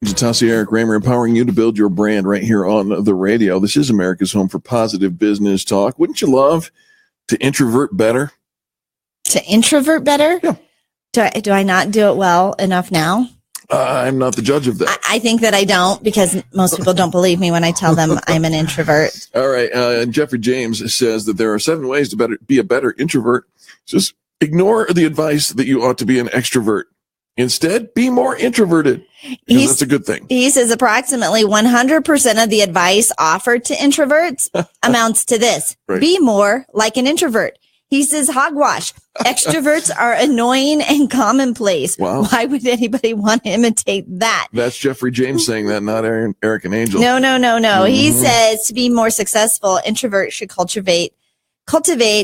Jatasi Eric Raymer, empowering you to build your brand right here on the radio. This is America's home for positive business talk. Wouldn't you love to introvert better? To introvert better? Yeah. Do I not do it well enough now? I'm not the judge of that. I think that I don't, because most people don't believe me when I tell them I'm an introvert. All right. Jeffrey James says that there are 7 ways to be a better introvert. Just ignore the advice that you ought to be an extrovert. Instead, be more introverted, because that's a good thing. He says approximately 100% of the advice offered to introverts amounts to this. Right. Be more like an introvert. He says hogwash. Extroverts are annoying and commonplace. Wow. Why would anybody want to imitate that? That's Jeffrey James saying that, not Eric and Angel. No. Mm-hmm. He says to be more successful, introverts should cultivate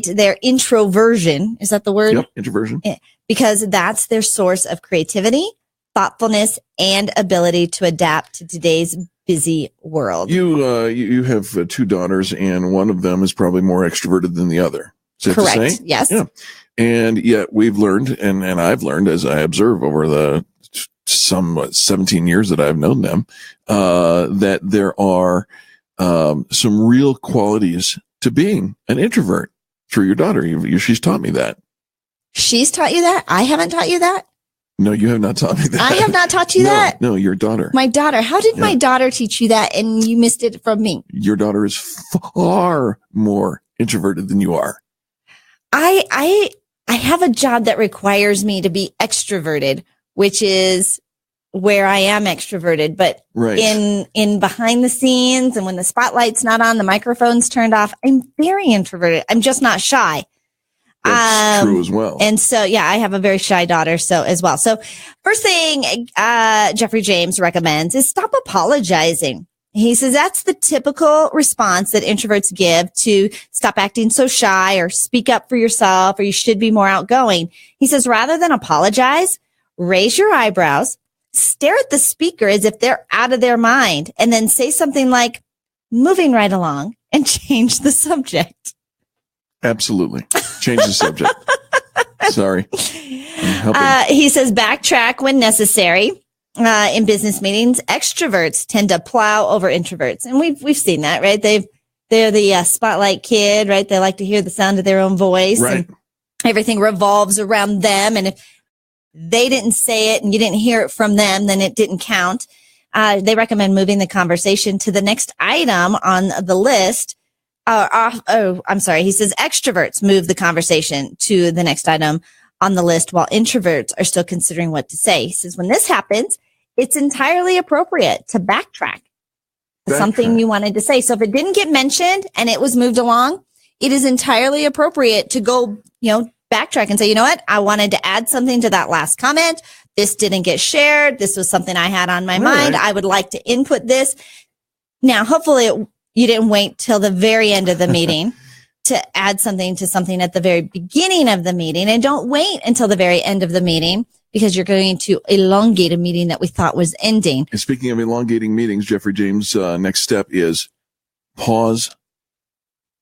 their introversion. Is that the word? Yep, introversion. Because that's their source of creativity, thoughtfulness, and ability to adapt to today's busy world. You have 2 daughters, and one of them is probably more extroverted than the other. Is that correct? To say? Yes. Yeah. And yet we've learned, and I've learned as I observe over the 17 years that I've known them, that there are some real qualities to being an introvert through your daughter. She's taught me that. She's taught you that? I haven't taught you that? No, you have not taught me that. I have not taught you that? No, your daughter. My daughter. How did my daughter teach you that and you missed it from me? Your daughter is far more introverted than you are. I have a job that requires me to be extroverted, which is where I am extroverted, but right. in behind the scenes and when the spotlight's not on, the microphone's turned off, I'm very introverted. I'm just not shy. That's true as well. And so, I have a very shy daughter, as well. So first thing, Jeffrey James recommends is stop apologizing. He says that's the typical response that introverts give to stop acting so shy or speak up for yourself, or you should be more outgoing. He says, rather than apologize, raise your eyebrows, stare at the speaker as if they're out of their mind, and then say something like, moving right along, and change the subject. Absolutely. Change the subject. Sorry. He says backtrack when necessary. In business meetings, extroverts tend to plow over introverts. And we've seen that, right? They're the spotlight kid, right? They like to hear the sound of their own voice. Right. And everything revolves around them. And if they didn't say it and you didn't hear it from them, then it didn't count. They recommend moving the conversation to the next item on the list. I'm sorry. He says extroverts move the conversation to the next item on the list while introverts are still considering what to say. He says when this happens, it's entirely appropriate to backtrack to something you wanted to say. So if it didn't get mentioned and it was moved along, it is entirely appropriate to go, backtrack and say, you know what? I wanted to add something to that last comment. This didn't get shared. This was something I had on my mind. I would like to input this. Now, hopefully you didn't wait till the very end of the meeting to add something to something at the very beginning of the meeting, and don't wait until the very end of the meeting because you're going to elongate a meeting that we thought was ending. And speaking of elongating meetings, Jeffrey James' next step is pause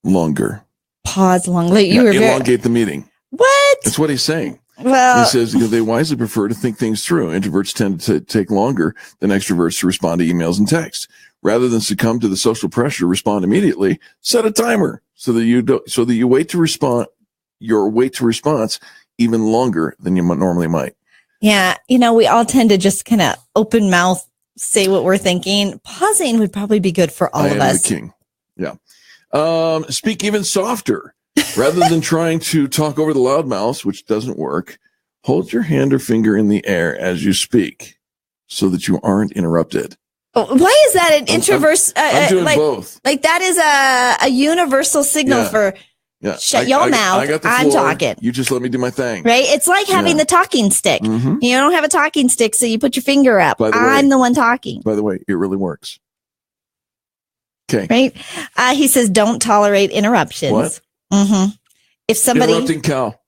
longer. Pause longer. Elongate the meeting. What? That's what he's saying. Well, he says they wisely prefer to think things through. Introverts tend to take longer than extroverts to respond to emails and texts. Rather than succumb to the social pressure to respond immediately, set a timer so that you wait to respond. Your wait to response even longer than you normally might. Yeah, we all tend to just kind of open mouth say what we're thinking. Pausing would probably be good for all of us. I am the king. Yeah. Speak even softer. Rather than trying to talk over the loudmouths, which doesn't work, hold your hand or finger in the air as you speak so that you aren't interrupted. Why is that an introvert? I'm doing both. Like that is a universal signal for shut your mouth. I got the I'm floor. talking. You just let me do my thing. Right? It's like having the talking stick. Mm-hmm. You don't have a talking stick, so you put your finger up. I'm the one talking. By the way, it really works. Okay. Right? He says, don't tolerate interruptions. What? Mm-hmm. Interrupting cow.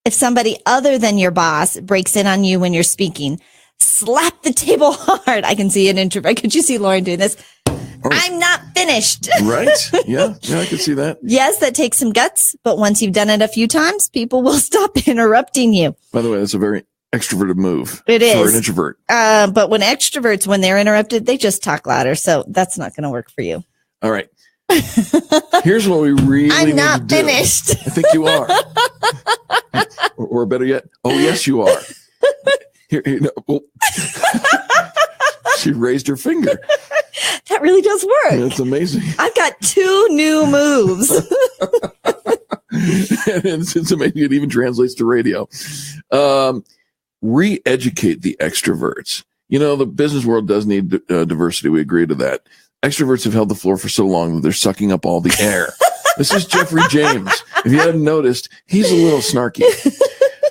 If somebody other than your boss breaks in on you when you're speaking, slap the table hard. I can see an introvert. Could you see Lauren doing this? Oh. I'm not finished. Right? Yeah, I can see that. Yes, that takes some guts, but once you've done it a few times, people will stop interrupting you. By the way, that's a very extroverted move. It is. For an introvert. But when extroverts, when they're interrupted, they just talk louder. So that's not going to work for you. All right. Here's what we really I'm need not to do. finished. I think you are. or better yet, oh, yes, you are. Here, no, well. She raised her finger. That really does work. That's amazing. I've got 2 new moves. It's amazing. It even translates to radio. Re-educate the extroverts. You know, the business world does need diversity. We agree to that. Extroverts have held the floor for so long that they're sucking up all the air. This is Jeffrey James. If you haven't noticed, he's a little snarky.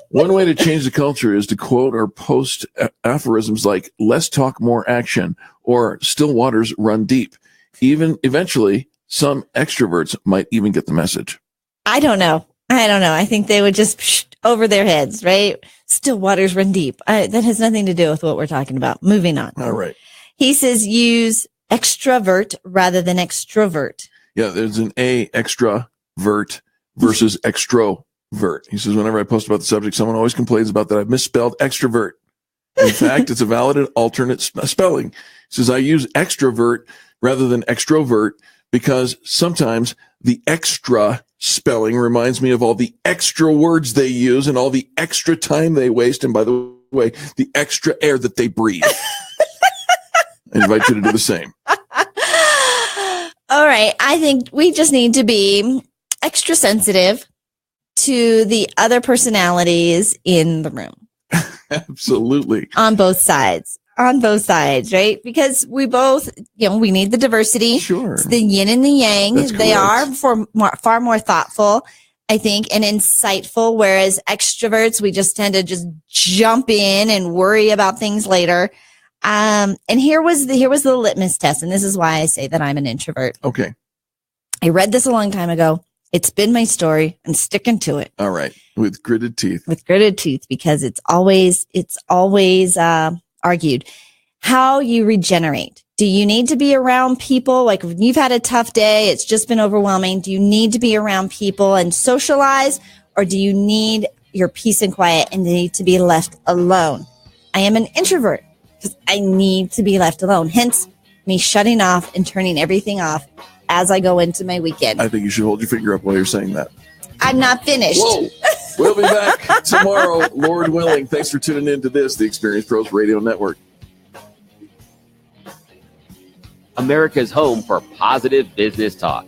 One way to change the culture is to quote or post aphorisms like "less talk, more action," or "still waters run deep." Even eventually, some extroverts might even get the message. I don't know. I think they would just over their heads, right? Still waters run deep. That has nothing to do with what we're talking about. Moving on. All right. He says use extrovert rather than extrovert. Yeah, there's an extravert versus extrovert. He says, whenever I post about the subject, someone always complains about that I've misspelled extrovert. In fact, it's a valid and alternate spelling. He says, I use extrovert rather than extrovert because sometimes the extra spelling reminds me of all the extra words they use and all the extra time they waste. And by the way, the extra air that they breathe. I invite you to do the same. All right. I think we just need to be extra sensitive to the other personalities in the room. Absolutely. On both sides, right? Because we both, we need the diversity. Sure. It's the yin and the yang. That's they correct. are far more thoughtful, I think, and insightful. Whereas extroverts, we just tend to just jump in and worry about things later. And here was the litmus test. And this is why I say that I'm an introvert. Okay. I read this a long time ago. It's been my story. I'm sticking to it. All right. With gritted teeth. Because it's always argued how you regenerate. Do you need to be around people? Like when you've had a tough day, it's just been overwhelming. Do you need to be around people and socialize, or do you need your peace and quiet and need to be left alone? I am an introvert because I need to be left alone. Hence me shutting off and turning everything off as I go into my weekend. I think you should hold your finger up while you're saying that. I'm not finished. Whoa. We'll be back tomorrow, Lord willing. Thanks for tuning in to this, the Experience Pros Radio Network. America's home for positive business talk.